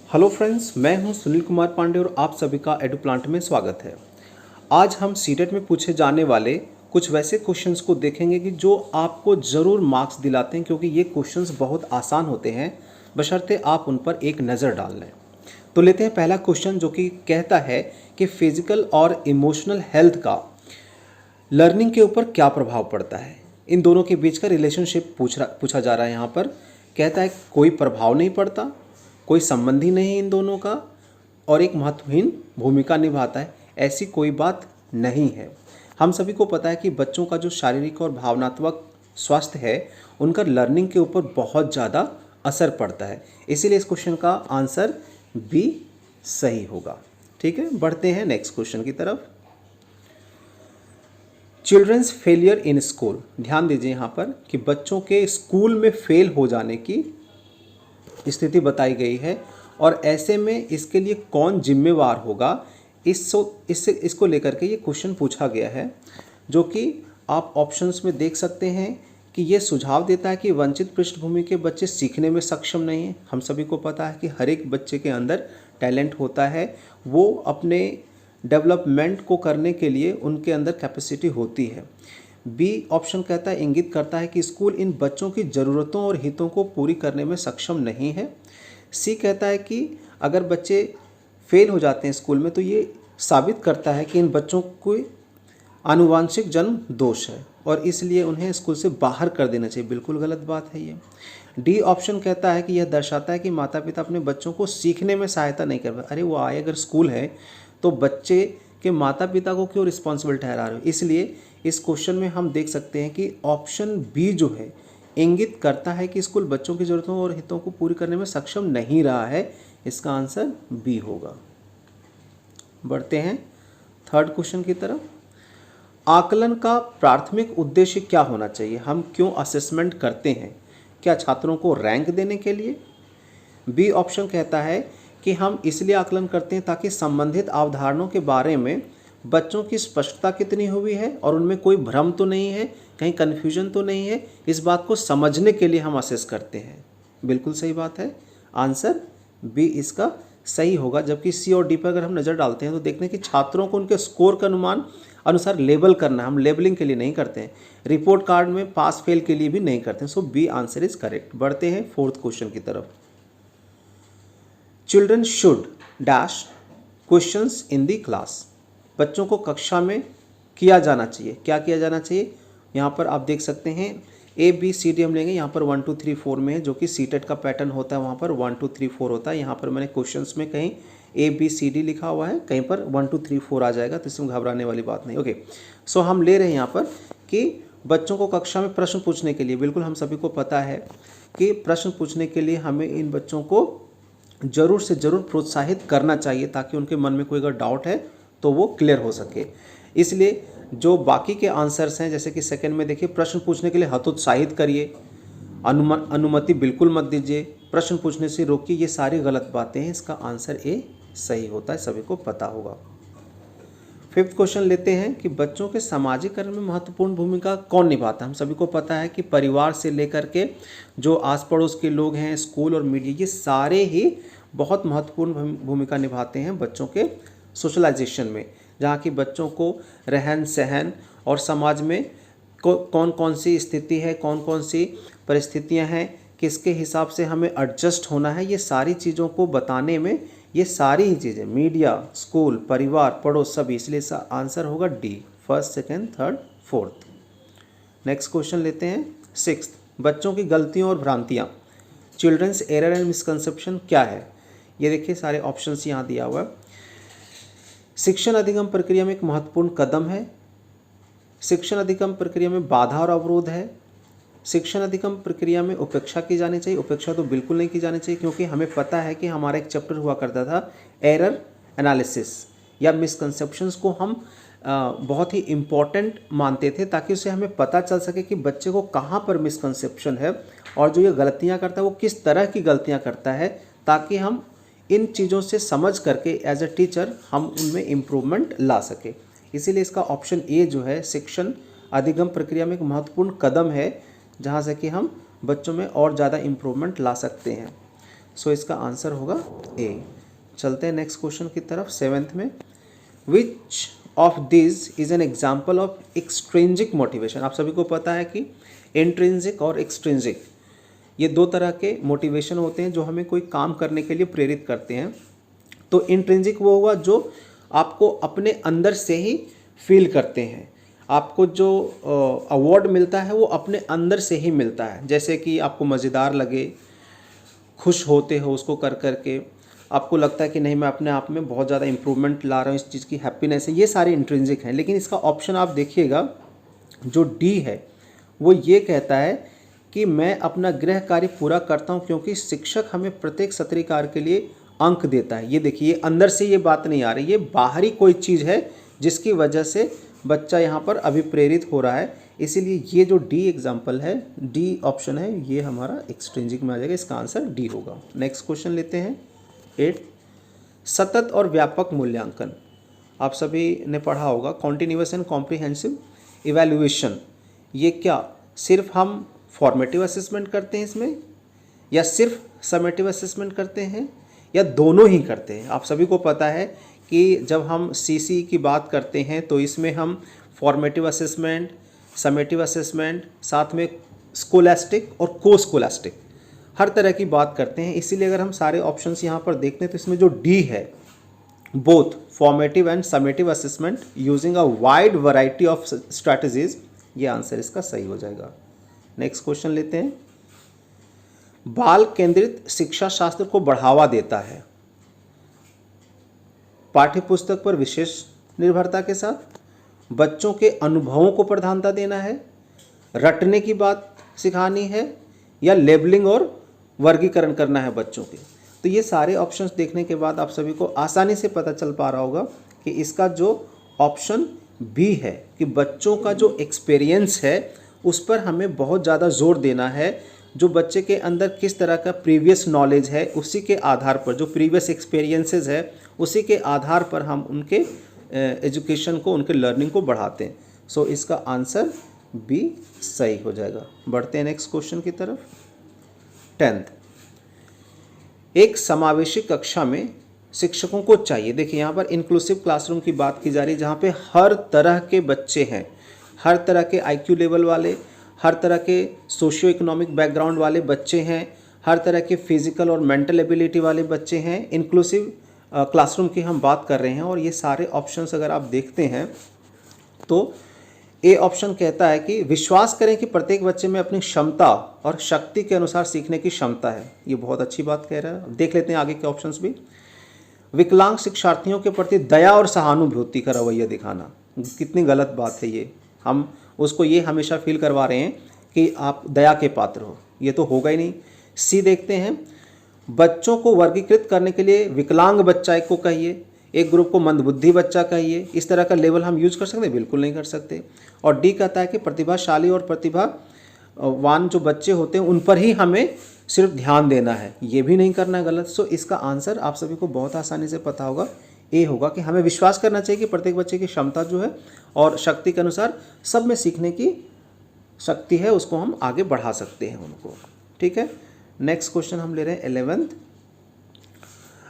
Hello friends, मैं हूं सुनील कुमार पांडे और आप सभी का एडू प्लांट में स्वागत है। आज हम सीटेट में पूछे जाने वाले कुछ वैसे क्वेश्चंस को देखेंगे कि जो आपको ज़रूर मार्क्स दिलाते हैं, क्योंकि ये क्वेश्चंस बहुत आसान होते हैं बशर्ते आप उन पर एक नज़र डाल लें। तो लेते हैं पहला क्वेश्चन, जो कि कहता है कि फिजिकल और इमोशनल हेल्थ का लर्निंग के ऊपर क्या प्रभाव पड़ता है। इन दोनों के बीच का रिलेशनशिप पूछा जा रहा है। यहाँ पर कहता है कोई प्रभाव नहीं पड़ता, कोई संबंध ही नहीं इन दोनों का, और एक महत्वहीन भूमिका निभाता है, ऐसी कोई बात नहीं है। हम सभी को पता है कि बच्चों का जो शारीरिक और भावनात्मक स्वास्थ्य है उनका लर्निंग के ऊपर बहुत ज़्यादा असर पड़ता है। इसीलिए इस क्वेश्चन का आंसर बी सही होगा। ठीक है, बढ़ते हैं नेक्स्ट क्वेश्चन की तरफ। Childrens failure in school. ध्यान दीजिए यहाँ पर कि बच्चों के स्कूल में फेल हो जाने की स्थिति बताई गई है, और ऐसे में इसके लिए कौन जिम्मेवार होगा, इसको लेकर के ये क्वेश्चन पूछा गया है, जो कि आप ऑप्शंस में देख सकते हैं कि ये सुझाव देता है कि वंचित पृष्ठभूमि के बच्चे सीखने में सक्षम नहीं हैं। हम सभी को पता है कि हर एक बच्चे के अंदर टैलेंट होता है, वो अपने डेवलपमेंट को करने के लिए उनके अंदर कैपेसिटी होती है। बी ऑप्शन कहता है, इंगित करता है कि स्कूल इन बच्चों की ज़रूरतों और हितों को पूरी करने में सक्षम नहीं है। सी कहता है कि अगर बच्चे फेल हो जाते हैं स्कूल में तो ये साबित करता है कि इन बच्चों को आनुवांशिक जन्म दोष है और इसलिए उन्हें स्कूल से बाहर कर देना चाहिए। बिल्कुल गलत बात है ये। डी ऑप्शन कहता है कि यह दर्शाता है कि माता पिता अपने बच्चों को सीखने में सहायता नहीं कर पाए। अरे वो आए अगर स्कूल है तो बच्चे के माता पिता को क्यों रिस्पॉन्सिबल ठहरा रहे हो। इसलिए इस क्वेश्चन में हम देख सकते हैं कि ऑप्शन बी जो है इंगित करता है कि स्कूल बच्चों की ज़रूरतों और हितों को पूरी करने में सक्षम नहीं रहा है। इसका आंसर बी होगा। बढ़ते हैं थर्ड क्वेश्चन की तरफ। आकलन का प्राथमिक उद्देश्य क्या होना चाहिए। हम क्यों असेसमेंट करते हैं? क्या छात्रों को रैंक देने के लिए? बी ऑप्शन कहता है कि हम इसलिए आकलन करते हैं ताकि संबंधित अवधारणाओं के बारे में बच्चों की स्पष्टता कितनी हुई है और उनमें कोई भ्रम तो नहीं है, कहीं कन्फ्यूजन तो नहीं है, इस बात को समझने के लिए हम असेस करते हैं। बिल्कुल सही बात है, आंसर बी इसका सही होगा। जबकि सी और डी पर अगर हम नज़र डालते हैं तो देखते हैं कि छात्रों को उनके स्कोर के अनुसार लेबल करना, हम लेबलिंग के लिए नहीं करते हैं, रिपोर्ट कार्ड में पास फेल के लिए भी नहीं करते हैं। सो बी आंसर इज करेक्ट। बढ़ते हैं फोर्थ क्वेश्चन की तरफ। Children should dash questions in the class. बच्चों को कक्षा में किया जाना चाहिए। क्या किया जाना चाहिए? यहाँ पर आप देख सकते हैं ए बी सी डी हम लेंगे। यहाँ पर 1 2 3 4 में है, जो कि सीटेट का पैटर्न होता है, वहाँ पर 1 2 3 4 होता है। यहाँ पर मैंने क्वेश्चंस में कहीं ए बी सी डी लिखा हुआ है, कहीं पर 1 2 3 4 आ जाएगा, तो इसमें घबराने वाली बात नहीं। ओके, सो हम ले रहे हैं यहाँ पर कि बच्चों को कक्षा में प्रश्न पूछने के लिए, बिल्कुल हम सभी को पता है कि प्रश्न पूछने के लिए हमें इन बच्चों को ज़रूर से ज़रूर प्रोत्साहित करना चाहिए ताकि उनके मन में कोई अगर डाउट है तो वो क्लियर हो सके। इसलिए जो बाकी के आंसर्स हैं, जैसे कि सेकंड में देखिए, प्रश्न पूछने के लिए हतोत्साहित करिए, अनुमति बिल्कुल मत दीजिए, प्रश्न पूछने से रोकिए, ये सारी गलत बातें हैं। इसका आंसर ए सही होता है, सभी को पता होगा। फिफ्थ क्वेश्चन लेते हैं कि बच्चों के सामाजिकरण में महत्वपूर्ण भूमिका कौन निभाता है। हम सभी को पता है कि परिवार से लेकर के जो आस पड़ोस के लोग हैं, स्कूल और मीडिया, ये सारे ही बहुत महत्वपूर्ण भूमिका निभाते हैं बच्चों के सोशलाइजेशन में, जहाँ की बच्चों को रहन सहन और समाज में कौन कौन सी स्थिति है, कौन कौन सी परिस्थितियाँ हैं, किसके हिसाब से हमें एडजस्ट होना है, ये सारी चीज़ों को बताने में ये सारी ही चीज़ें, मीडिया, स्कूल, परिवार, पड़ोस, सभी। इसलिए इसका आंसर होगा D, first second third fourth. Next question लेते हैं सिक्स्थ। बच्चों की गलतियाँ और भ्रांतियाँ, चिल्ड्रंस एरर एंड मिसकंसेप्शन क्या है। ये देखिए सारे ऑप्शंस यहाँ दिया हुआ है। शिक्षण अधिगम प्रक्रिया में एक महत्वपूर्ण कदम है। शिक्षण अधिगम प्रक्रिया में बाधा और अवरोध है। शिक्षण अधिगम प्रक्रिया में उपेक्षा की जानी चाहिए। उपेक्षा तो बिल्कुल नहीं की जानी चाहिए, क्योंकि हमें पता है कि हमारा एक चैप्टर हुआ करता था एरर एनालिसिस या मिसकंसेप्शंस को हम बहुत ही इम्पॉर्टेंट मानते थे, ताकि उससे हमें पता चल सके कि बच्चे को कहाँ पर मिसकंसेप्शन है और जो ये गलतियाँ करता है वो किस तरह की गलतियाँ करता है, ताकि हम इन चीज़ों से समझ करके एज अ टीचर हम उनमें इम्प्रूवमेंट ला सके। इसीलिए इसका ऑप्शन ए जो है, शिक्षण अधिगम प्रक्रिया में एक महत्वपूर्ण कदम है, जहाँ से कि हम बच्चों में और ज़्यादा इम्प्रूवमेंट ला सकते हैं। सो इसका आंसर होगा ए। चलते हैं नेक्स्ट क्वेश्चन की तरफ, 7th में। Which of this is an example of extrinsic motivation. आप सभी को पता है कि इंट्रिंजिक और एक्सट्रिंजिक ये दो तरह के मोटिवेशन होते हैं जो हमें कोई काम करने के लिए प्रेरित करते हैं। तो इंट्रिंजिक वो हुआ जो आपको अपने अंदर से ही फील करते हैं, आपको जो अवार्ड मिलता है वो अपने अंदर से ही मिलता है, जैसे कि आपको मज़ेदार लगे, खुश होते हो उसको कर करके, आपको लगता है कि नहीं मैं अपने आप में बहुत ज़्यादा इम्प्रूवमेंट ला रहा हूँ, इस चीज़ की हैप्पीनेस है, ये सारे इंट्रिंसिक हैं। लेकिन इसका ऑप्शन आप देखिएगा जो डी है वो ये कहता है कि मैं अपना गृह कार्य पूरा करता हूँ क्योंकि शिक्षक हमें प्रत्येक सत्री कार्य के लिए अंक देता है। ये देखिए अंदर से ये बात नहीं आ रही, ये बाहरी कोई चीज़ है जिसकी वजह से बच्चा यहाँ पर अभिप्रेरित हो रहा है। इसीलिए ये जो डी एग्जाम्पल है, डी ऑप्शन है, ये हमारा एक्सट्रिंजिक में आ जाएगा, इसका आंसर डी होगा। नेक्स्ट क्वेश्चन लेते हैं 8। सतत और व्यापक मूल्यांकन आप सभी ने पढ़ा होगा, कॉन्टिन्यूअस एंड कॉम्प्रिहेंसिव इवैल्यूएशन। ये क्या सिर्फ हम फॉर्मेटिव असेसमेंट करते हैं इसमें, या सिर्फ समेटिव असेसमेंट करते हैं, या दोनों ही करते हैं? आप सभी को पता है कि जब हम सीसी की बात करते हैं तो इसमें हम फॉर्मेटिव असेसमेंट, समेटिव असेसमेंट, साथ में स्कोलास्टिक और को स्कोलास्टिक हर तरह की बात करते हैं। इसीलिए अगर हम सारे ऑप्शंस यहाँ पर देखते हैं तो इसमें जो डी है, both formative and summative assessment using a wide variety of strategies, ये आंसर इसका सही हो जाएगा। नेक्स्ट क्वेश्चन लेते हैं। बाल केंद्रित शिक्षा शास्त्र को बढ़ावा देता है, पाठ्यपुस्तक पर विशेष निर्भरता के साथ, बच्चों के अनुभवों को प्रधानता देना है, रटने की बात सिखानी है, या लेबलिंग और वर्गीकरण करना है बच्चों के। तो ये सारे ऑप्शंस देखने के बाद आप सभी को आसानी से पता चल पा रहा होगा कि इसका जो ऑप्शन बी है कि बच्चों का जो एक्सपीरियंस है उस पर हमें बहुत ज़्यादा जोर देना है। जो बच्चे के अंदर किस तरह का प्रीवियस नॉलेज है उसी के आधार पर, जो प्रीवियस एक्सपीरियंसेस है उसी के आधार पर हम उनके एजुकेशन को, उनके लर्निंग को बढ़ाते हैं। सो इसका आंसर बी सही हो जाएगा। बढ़ते हैं नेक्स्ट क्वेश्चन की तरफ। 10th, एक समावेशी कक्षा में शिक्षकों को चाहिए, देखिए यहाँ पर इंक्लूसिव क्लासरूम की बात की जा रही है जहाँ पे हर तरह के बच्चे हैं, हर तरह के आईक्यू लेवल वाले, हर तरह के सोशियो इकोनॉमिक बैकग्राउंड वाले बच्चे हैं, हर तरह के फिजिकल और मेंटल एबिलिटी वाले बच्चे हैं। इंक्लूसिव क्लासरूम की हम बात कर रहे हैं और ये सारे ऑप्शंस अगर आप देखते हैं तो ए ऑप्शन कहता है कि विश्वास करें कि प्रत्येक बच्चे में अपनी क्षमता और शक्ति के अनुसार सीखने की क्षमता है। ये बहुत अच्छी बात कह रहा है। देख लेते हैं आगे के ऑप्शंस भी। विकलांग शिक्षार्थियों के प्रति दया और सहानुभूति का रवैया दिखाना, कितनी गलत बात है ये। हम उसको ये हमेशा फील करवा रहे हैं कि आप दया के पात्र हो, ये तो होगा ही नहीं। सी देखते हैं, बच्चों को वर्गीकृत करने के लिए विकलांग बच्चा एक को कहिए, एक ग्रुप को मंदबुद्धि बच्चा कहिए, इस तरह का लेवल हम यूज कर सकते हैं? बिल्कुल नहीं कर सकते। और डी कहता है कि प्रतिभाशाली और प्रतिभावान जो बच्चे होते हैं उन पर ही हमें सिर्फ ध्यान देना है, ये भी नहीं करना गलत। सो इसका आंसर आप सभी को बहुत आसानी से पता होगा, ए होगा कि हमें विश्वास करना चाहिए कि प्रत्येक बच्चे की क्षमता जो है और शक्ति के अनुसार सब में सीखने की शक्ति है, उसको हम आगे बढ़ा सकते हैं उनको। ठीक है, नेक्स्ट क्वेश्चन हम ले रहे हैं 11th।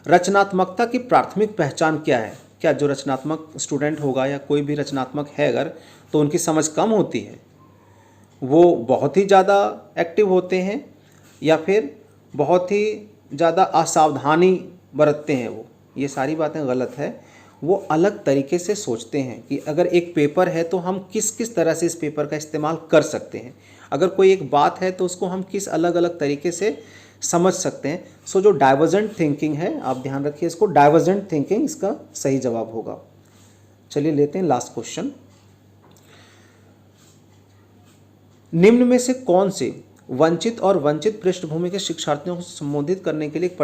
रचनात्मकता की प्राथमिक पहचान क्या है? क्या जो रचनात्मक स्टूडेंट होगा या कोई भी रचनात्मक है अगर, तो उनकी समझ कम होती है, वो बहुत ही ज़्यादा एक्टिव होते हैं, या फिर बहुत ही ज़्यादा असावधानी बरतते हैं वो? ये सारी बातें गलत है। वो अलग तरीके से सोचते हैं कि अगर एक पेपर है तो हम किस किस तरह से इस पेपर का इस्तेमाल कर सकते हैं, अगर कोई एक बात है तो उसको हम किस अलग अलग तरीके से समझ सकते हैं। सो जो डाइवर्जेंट थिंकिंग है, आप ध्यान रखिए इसको, डाइवर्जेंट थिंकिंग इसका सही जवाब होगा। चलिए लेते हैं लास्ट क्वेश्चन। निम्न में से कौन से वंचित और वंचित पृष्ठभूमि के शिक्षार्थियों को संबोधित करने के लिए एक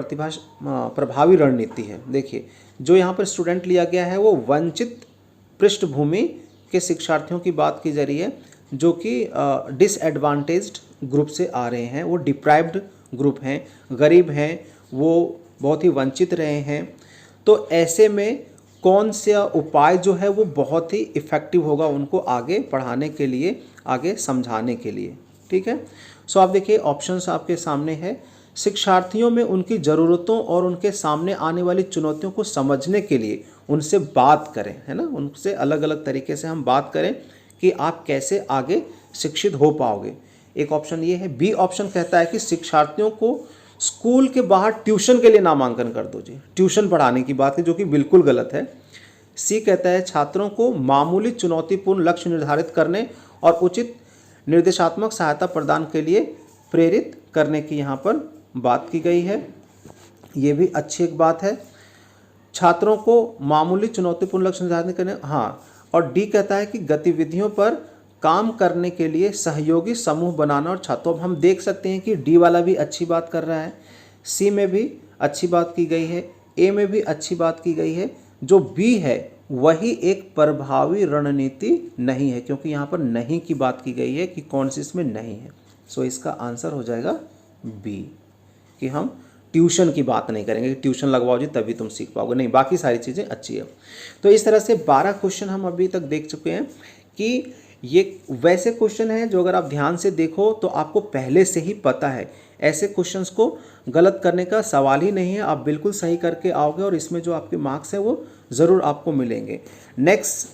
प्रभावी रणनीति है? देखिए जो यहाँ पर स्टूडेंट लिया गया है वो वंचित पृष्ठभूमि के शिक्षार्थियों की बात की जा रही है, जो कि डिसएडवांटेज्ड ग्रुप से आ रहे हैं, वो डिप्राइव्ड ग्रुप हैं, गरीब हैं, वो बहुत ही वंचित रहे हैं। तो ऐसे में कौन सा उपाय जो है वो बहुत ही इफ़ेक्टिव होगा उनको आगे पढ़ाने के लिए, आगे समझाने के लिए? ठीक है, सो आप देखिए ऑप्शंस आपके सामने है, शिक्षार्थियों में उनकी ज़रूरतों और उनके सामने आने वाली चुनौतियों को समझने के लिए उनसे बात करें, है ना, उनसे अलग अलग तरीके से हम बात करें कि आप कैसे आगे शिक्षित हो पाओगे। एक ऑप्शन ये है। बी ऑप्शन कहता है कि शिक्षार्थियों को स्कूल के बाहर ट्यूशन के लिए नामांकन कर दो जी, ट्यूशन पढ़ाने की बात है, जो कि बिल्कुल गलत है। सी कहता है छात्रों को मामूली चुनौतीपूर्ण लक्ष्य निर्धारित करने और उचित निर्देशात्मक सहायता प्रदान के लिए प्रेरित करने की यहाँ पर बात की गई है। ये भी अच्छी एक बात है। छात्रों को मामूली चुनौतीपूर्ण लक्ष्य निर्धारित करने, हाँ। और डी कहता है कि गतिविधियों पर काम करने के लिए सहयोगी समूह बनाना और छात्रों, हम देख सकते हैं कि डी वाला भी अच्छी बात कर रहा है, सी में भी अच्छी बात की गई है, ए में भी अच्छी बात की गई है। जो बी है वही एक प्रभावी रणनीति नहीं है, क्योंकि यहाँ पर नहीं की बात की गई है कि कौन सी इसमें नहीं है। सो इसका आंसर हो जाएगा बी, कि हम ट्यूशन की बात नहीं करेंगे कि ट्यूशन लगवाओ जी तभी तुम सीख पाओगे, नहीं, बाकी सारी चीज़ें अच्छी है। तो इस तरह से 12 क्वेश्चन हम अभी तक देख चुके हैं कि ये वैसे क्वेश्चन हैं जो अगर आप ध्यान से देखो तो आपको पहले से ही पता है। ऐसे क्वेश्चंस को गलत करने का सवाल ही नहीं है, आप बिल्कुल सही करके आओगे और इसमें जो आपके मार्क्स हैं वो ज़रूर आपको मिलेंगे। नेक्स्ट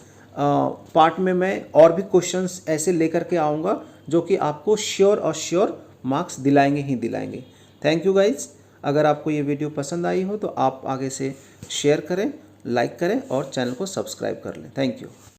पार्ट में मैं और भी क्वेश्चंस ऐसे लेकर के आऊँगा जो कि आपको श्योर और श्योर मार्क्स दिलाएंगे ही दिलाएंगे। Thank you guys. अगर आपको ये वीडियो पसंद आई हो तो आप आगे से शेयर करें, लाइक करें और चैनल को सब्सक्राइब कर लें। Thank you.